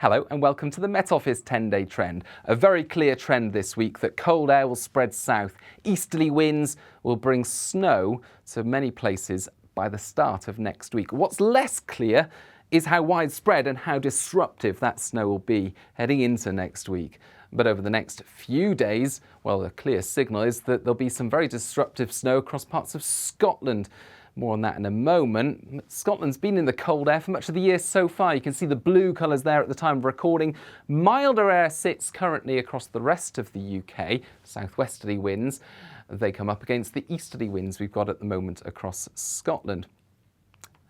Hello and welcome to the Met Office 10-day trend. A very clear trend this week that cold air will spread south. Easterly winds will bring snow to many places by the start of next week. What's less clear is how widespread and how disruptive that snow will be heading into next week. But over the next few days, well, the clear signal is that there'll be some very disruptive snow across parts of Scotland. More on that in a moment. Scotland's been in the cold air for much of the year so far. You can see the blue colours there at the time of recording. Milder air sits currently across the rest of the UK, southwesterly winds. They come up against the easterly winds we've got at the moment across Scotland.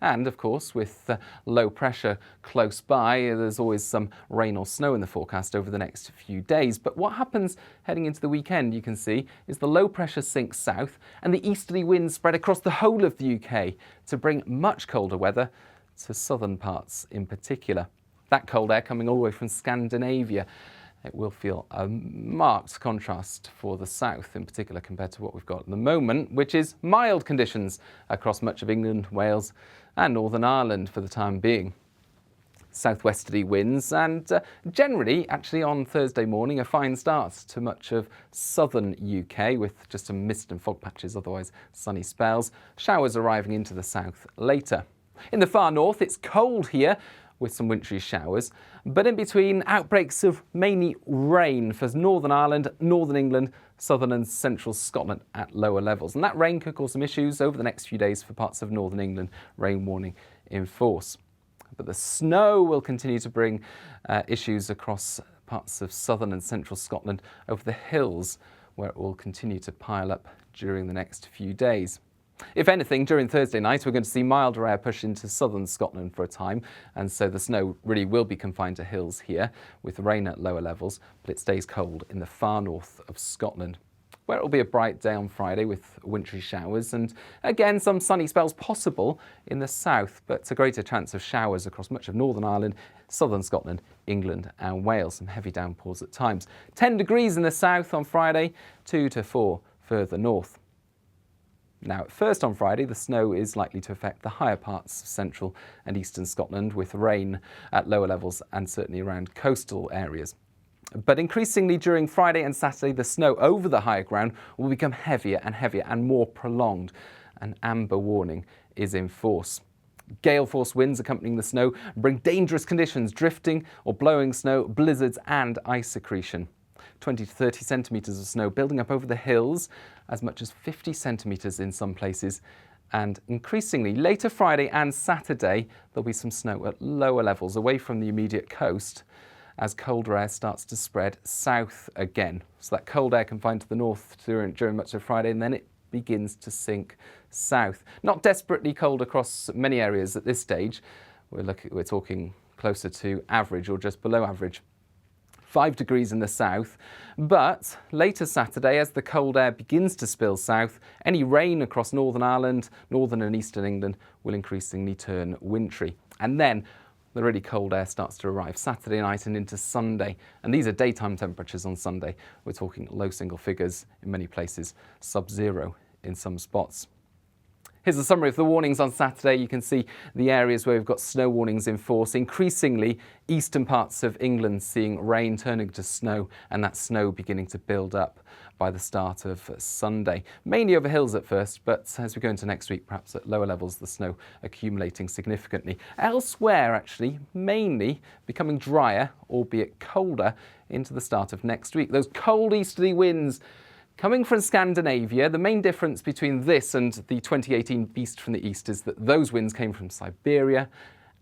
And of course, with low pressure close by, there's always some rain or snow in the forecast over the next few days. But what happens heading into the weekend, you can see, is the low pressure sinks south and the easterly winds spread across the whole of the UK to bring much colder weather to southern parts in particular. That cold air coming all the way from Scandinavia. It will feel a marked contrast for the south, in particular compared to what we've got at the moment, which is mild conditions across much of England, Wales and Northern Ireland for the time being. Southwesterly winds and generally, actually on Thursday morning, a fine start to much of southern UK with just some mist and fog patches, otherwise sunny spells. Showers arriving into the south later. In the far north, it's cold here, with some wintry showers, but in between outbreaks of mainly rain for Northern Ireland, Northern England, southern and central Scotland at lower levels. And that rain could cause some issues over the next few days for parts of Northern England, rain warning in force. But the snow will continue to bring issues across parts of southern and central Scotland over the hills, where it will continue to pile up during the next few days. If anything, during Thursday night, we're going to see milder air push into southern Scotland for a time, and so the snow really will be confined to hills here, with rain at lower levels, but it stays cold in the far north of Scotland, where it will be a bright day on Friday with wintry showers, and again some sunny spells possible in the south, but a greater chance of showers across much of Northern Ireland, southern Scotland, England and Wales, some heavy downpours at times. 10 degrees in the south on Friday, 2 to 4 further north. Now, at first on Friday, the snow is likely to affect the higher parts of central and eastern Scotland, with rain at lower levels and certainly around coastal areas. But increasingly during Friday and Saturday, the snow over the higher ground will become heavier and more prolonged. An amber warning is in force. Gale force winds accompanying the snow bring dangerous conditions, drifting or blowing snow, blizzards and ice accretion. 20 to 30 centimetres of snow building up over the hills, as much as 50 centimetres in some places. And increasingly, later Friday and Saturday, there'll be some snow at lower levels away from the immediate coast as colder air starts to spread south again. So that cold air confined to the north during much of Friday, and then it begins to sink south. Not desperately cold across many areas at this stage. We're talking closer to average or just below average. 5 degrees in the south, but later Saturday, as the cold air begins to spill south, any rain across Northern Ireland, northern and eastern England will increasingly turn wintry. And then the really cold air starts to arrive Saturday night and into Sunday. And these are daytime temperatures on Sunday. We're talking low single figures in many places, sub-zero in some spots. Here's a summary of the warnings on Saturday. You can see the areas where we've got snow warnings in force. Increasingly, eastern parts of England seeing rain turning to snow, and that snow beginning to build up by the start of Sunday. Mainly over hills at first, but as we go into next week, perhaps at lower levels, the snow accumulating significantly. Elsewhere, actually, mainly becoming drier, albeit colder, into the start of next week. Those cold easterly winds coming from Scandinavia. The main difference between this and the 2018 Beast from the East is that those winds came from Siberia,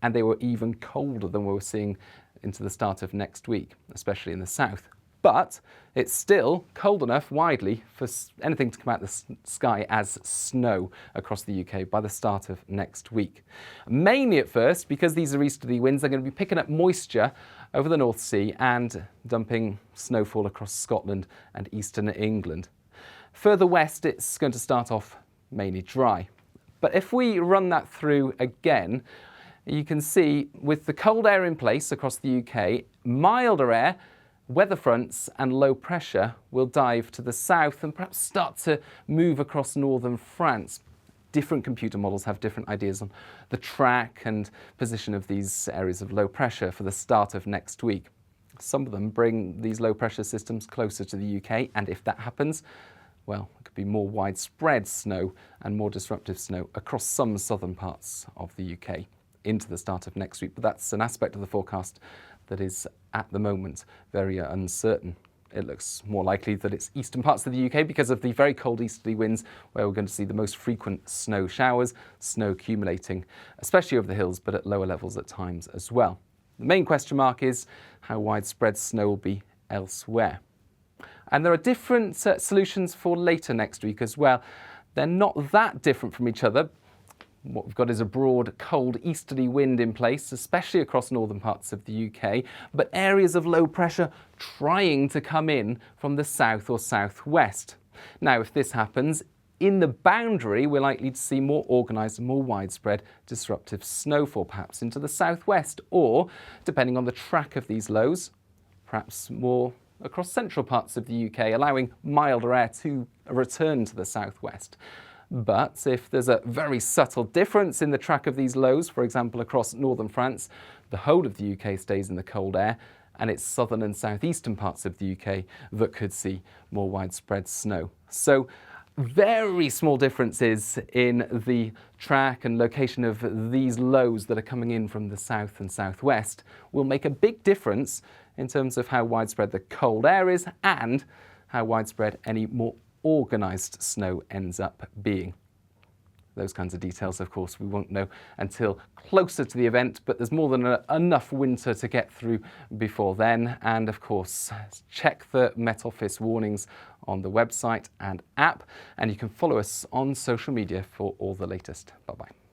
and they were even colder than we were seeing into the start of next week, especially in the south. But it's still cold enough widely for anything to come out of the sky as snow across the UK by the start of next week. Mainly at first, because these are easterly winds, they're going to be picking up moisture over the North Sea and dumping snowfall across Scotland and eastern England. Further west, it's going to start off mainly dry. But if we run that through again, you can see with the cold air in place across the UK, milder air, weather fronts and low pressure will dive to the south and perhaps start to move across northern France. different computer models have different ideas on the track and position of these areas of low pressure for the start of next week. Some of them bring these low pressure systems closer to the UK, and if that happens, well, it could be more widespread snow and more disruptive snow across some southern parts of the UK into the start of next week. But that's an aspect of the forecast that is at the moment very uncertain. It looks more likely that it's eastern parts of the UK because of the very cold easterly winds, where we're going to see the most frequent snow showers, snow accumulating, especially over the hills, but at lower levels at times as well. The main question mark is how widespread snow will be elsewhere. And there are different solutions for later next week as well. They're not that different from each other. What we've got is a broad, cold easterly wind in place, especially across northern parts of the UK, but areas of low pressure trying to come in from the south or southwest. Now, if this happens, in the boundary, we're likely to see more organised and more widespread disruptive snowfall, perhaps into the southwest, or, depending on the track of these lows, perhaps more across central parts of the UK, allowing milder air to return to the southwest. But if there's a very subtle difference in the track of these lows, for example across northern France, the whole of the UK stays in the cold air, and it's southern and southeastern parts of the UK that could see more widespread snow. So very small differences in the track and location of these lows that are coming in from the south and southwest will make a big difference in terms of how widespread the cold air is and how widespread any more organised snow ends up being. Those kinds of details, of course, we won't know until closer to the event, but there's more than enough winter to get through before then. And of course, check the Met Office warnings on the website and app, and you can follow us on social media for all the latest. Bye-bye.